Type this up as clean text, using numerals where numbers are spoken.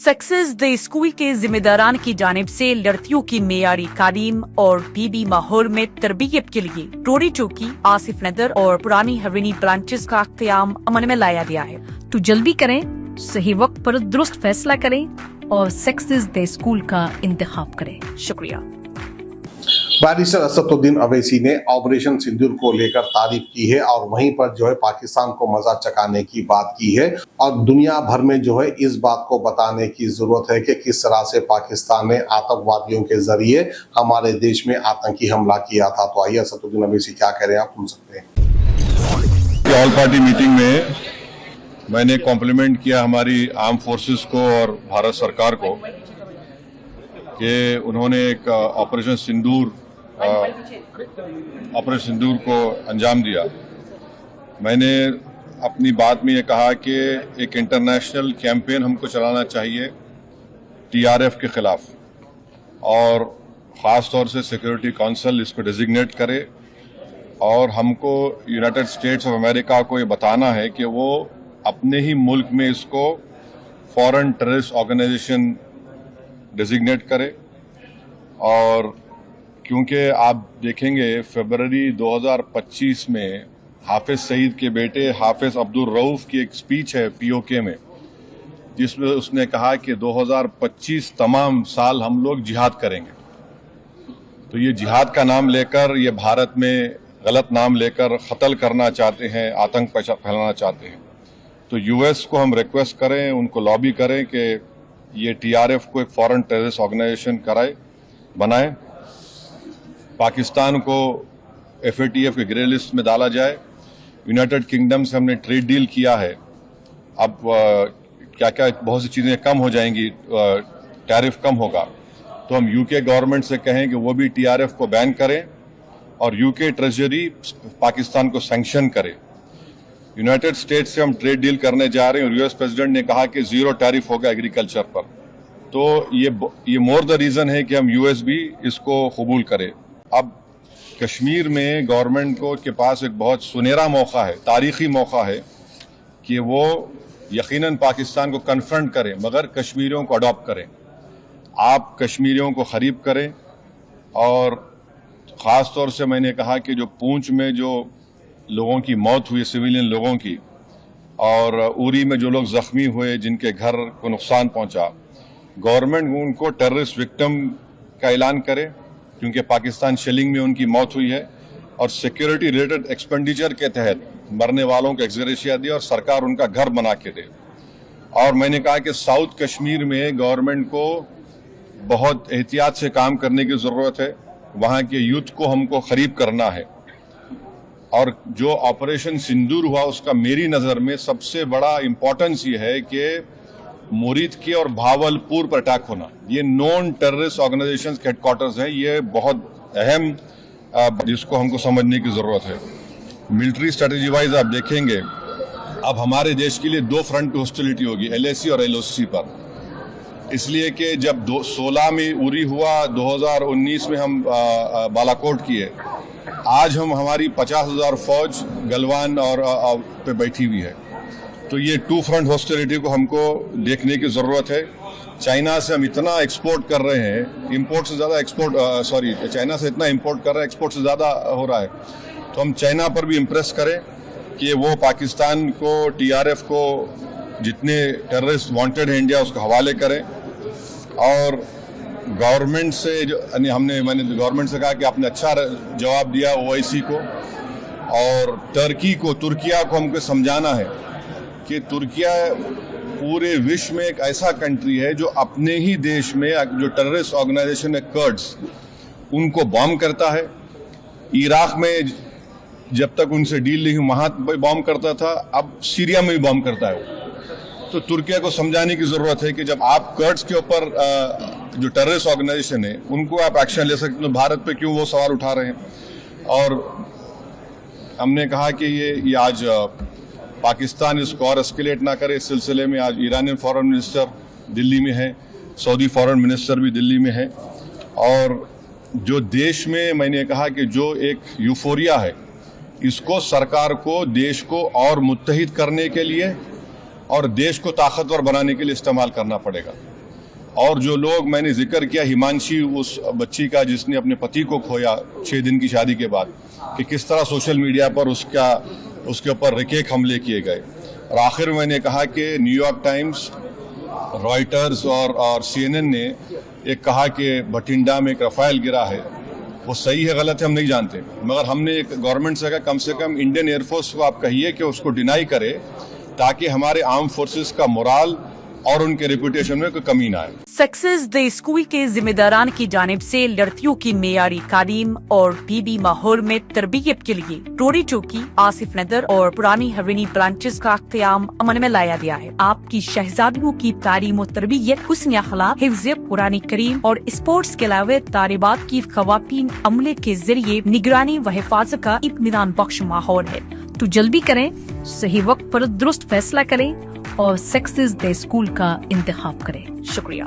Success the school के जिम्मेदारान की जानिब से लड़कियों की मेयारी तालीम और पीबी माहौल में तरबियत के लिए टोरी चौकी, आसिफ नगर और पुरानी हवेली ब्रांचेस का क़याम अमल में लाया गया है। तो जल्दी करें, सही वक्त पर दुरुस्त फैसला करें और सक्सेस द स्कूल का इंतखाब करें। शुक्रिया। बैरिस्टर असदुद्दीन अवैसी ने ऑपरेशन सिंदूर को लेकर तारीफ की है और वहीं पर जो है पाकिस्तान को मजा चकाने की बात की है और दुनिया भर में जो है इस बात को बताने की जरूरत है कि किस तरह से पाकिस्तान ने आतंकवादियों के जरिए हमारे देश में आतंकी हमला किया था। तो आइए असदुद्दीन अवैसी क्या कह रहे हैं, आप सुन सकते हैं। ऑल पार्टी मीटिंग में मैंने कॉम्प्लीमेंट किया हमारी आर्म फोर्सेस को और भारत सरकार को कि उन्होंने एक ऑपरेशन सिंदूर को अंजाम दिया। मैंने अपनी बात में ये कहा कि एक इंटरनेशनल कैंपेन हमको चलाना चाहिए टीआरएफ के खिलाफ और ख़ास तौर से सिक्योरिटी काउंसिल इसको डिजिग्नेट करे और हमको यूनाइटेड स्टेट्स ऑफ अमेरिका को ये बताना है कि वो अपने ही मुल्क में इसको फॉरेन टेररिस्ट ऑर्गेनाइजेशन डिजिग्नेट करे। और क्योंकि आप देखेंगे फरवरी 2025 में हाफिज सईद के बेटे हाफिज अब्दुल रऊफ की एक स्पीच है पीओके में, जिसमें उसने कहा कि 2025 तमाम साल हम लोग जिहाद करेंगे। तो ये जिहाद का नाम लेकर, ये भारत में गलत नाम लेकर कत्ल करना चाहते हैं, आतंक फैलाना चाहते हैं। तो यूएस को हम रिक्वेस्ट करें, उनको लॉबी करें कि ये टीआरएफ को एक फॉरेन टेररिस्ट ऑर्गेनाइजेशन बनाए, पाकिस्तान को एफएटीएफ के ग्रे लिस्ट में डाला जाए। यूनाइटेड किंगडम से हमने ट्रेड डील किया है, अब क्या क्या बहुत सी चीज़ें कम हो जाएंगी, टैरिफ कम होगा। तो हम यूके गवर्नमेंट से कहें कि वो भी टीआरएफ को बैन करें और यूके ट्रेजरी पाकिस्तान को सैंक्शन करे। यूनाइटेड स्टेट्स से हम ट्रेड डील करने जा रहे हैं और यूएस प्रेसिडेंट ने कहा कि जीरो टैरिफ होगा एग्रीकल्चर पर। तो ये मोर द रीज़न है कि हम यूएस भी इसको कबूल करें। अब कश्मीर में गवर्नमेंट को के पास एक बहुत सुनहरा मौका है, तारीखी मौका है कि वो यकीनन पाकिस्तान को कन्फ्रंट करें मगर कश्मीरियों को अडॉप्ट करें। आप कश्मीरियों को खरीब करें और ख़ास तौर से मैंने कहा कि जो पूंछ में जो लोगों की मौत हुई, सिविलियन लोगों की, और उरी में जो लोग ज़ख्मी हुए, जिनके घर को नुकसान पहुंचा, गवर्नमेंट उनको टेररिस्ट विक्टिम का ऐलान करे क्योंकि पाकिस्तान शेलिंग में उनकी मौत हुई है और सिक्योरिटी रिलेटेड एक्सपेंडिचर के तहत मरने वालों को एक्सग्रेशिया दे और सरकार उनका घर बना के दे। और मैंने कहा कि साउथ कश्मीर में गवर्नमेंट को बहुत एहतियात से काम करने की ज़रूरत है, वहाँ के यूथ को हमको खरीब करना है। और जो ऑपरेशन सिंदूर हुआ उसका मेरी नज़र में सबसे बड़ा इम्पोर्टेंस ये है कि मुरीद के और भावलपुर पर अटैक होना, ये नॉन टेररिस्ट ऑर्गेनाइजेशन के हेडक्वार्टर्स हैं, ये बहुत अहम जिसको हमको समझने की ज़रूरत है। मिलिट्री स्ट्रेटेजी वाइज आप देखेंगे अब हमारे देश के लिए दो फ्रंट पे हॉस्टिलिटी होगी, एलएसी और एलओसी पर। इसलिए कि जब 16 में उरी हुआ, 2019 में हम बालाकोट किए, आज हमारी 50,000 फौज गलवान और पे बैठी हुई है। तो ये टू फ्रंट हॉस्टिलिटी को हमको देखने की ज़रूरत है। चाइना से हम इतना एक्सपोर्ट कर रहे हैं, इंपोर्ट से ज़्यादा चाइना से इतना इंपोर्ट कर रहे हैं, एक्सपोर्ट से ज़्यादा हो रहा है। तो हम चाइना पर भी इम्प्रेस करें कि वो पाकिस्तान को, टीआरएफ को, जितने टेररिस्ट वांटेड हैं इंडिया, उसको हवाले करें। और गवर्नमेंट से मैंने गवर्नमेंट से कहा कि आपने अच्छा जवाब दिया ओआईसी को और तुर्किया को हमको समझाना है कि तुर्किया पूरे विश्व में एक ऐसा कंट्री है जो अपने ही देश में जो टेररिस्ट ऑर्गेनाइजेशन है कर्ड्स, उनको बॉम्ब करता है। इराक में जब तक उनसे डील नहीं वहाँ बॉम्ब करता था, अब सीरिया में भी बॉम्ब करता है। तो तुर्किया को समझाने की ज़रूरत है कि जब आप कर्ड्स के ऊपर जो टेररिस्ट ऑर्गेनाइजेशन है उनको आप एक्शन ले सकते, तो भारत पे क्यों वो सवाल उठा रहे हैं। और हमने कहा कि ये आज पाकिस्तान इसको और एस्केलेट ना करे। इस सिलसिले में आज ईरानियन फॉरेन मिनिस्टर दिल्ली में है, सऊदी फॉरेन मिनिस्टर भी दिल्ली में है। और जो देश में मैंने कहा कि जो एक यूफोरिया है, इसको सरकार को देश को और मुत्तहिद करने के लिए और देश को ताकतवर बनाने के लिए इस्तेमाल करना पड़ेगा। और जो लोग मैंने जिक्र किया हिमांशी उस बच्ची का जिसने अपने पति को खोया 6 दिन की शादी के बाद कि किस तरह सोशल मीडिया पर उसके ऊपर रिकेक हमले किए गए। और आखिर में मैंने कहा कि न्यूयॉर्क टाइम्स, रॉयटर्स और CNN ने एक कहा कि बठिंडा में एक रफाल गिरा है, वो सही है गलत है हम नहीं जानते, मगर हमने एक गवर्नमेंट से कहा कम से कम इंडियन एयरफोर्स को आप कहिए कि उसको डिनाई करे ताकि हमारे आर्म फोर्सेस का मोराल और उनके रेपुटेशन में कोई कमी ना आए। सक्सेस डे स्कूल के जिम्मेदारान की जानिब से लड़कियों की मेयारी तालीम और पीबी माहौल में तरबियत के लिए टोरी चौकी, आसिफ नगर और पुरानी हवेली ब्रांचेस का क़याम अमल में लाया गया है। आपकी शहजादियों की तालीम और तरबियत, हुस्न अखलाक, हिफ्ज़ कुरान करीम और स्पोर्ट्स के अलावा तालिबात की ख़वातीन अमले के जरिए निगरानी व हिफाजत का इत्मीनान बख्श माहौल है। तो जल्दी करें, सही वक्त पर दुरुस्त फैसला करें और सक्सेस डे स्कूल का इंतखाब करें। शुक्रिया।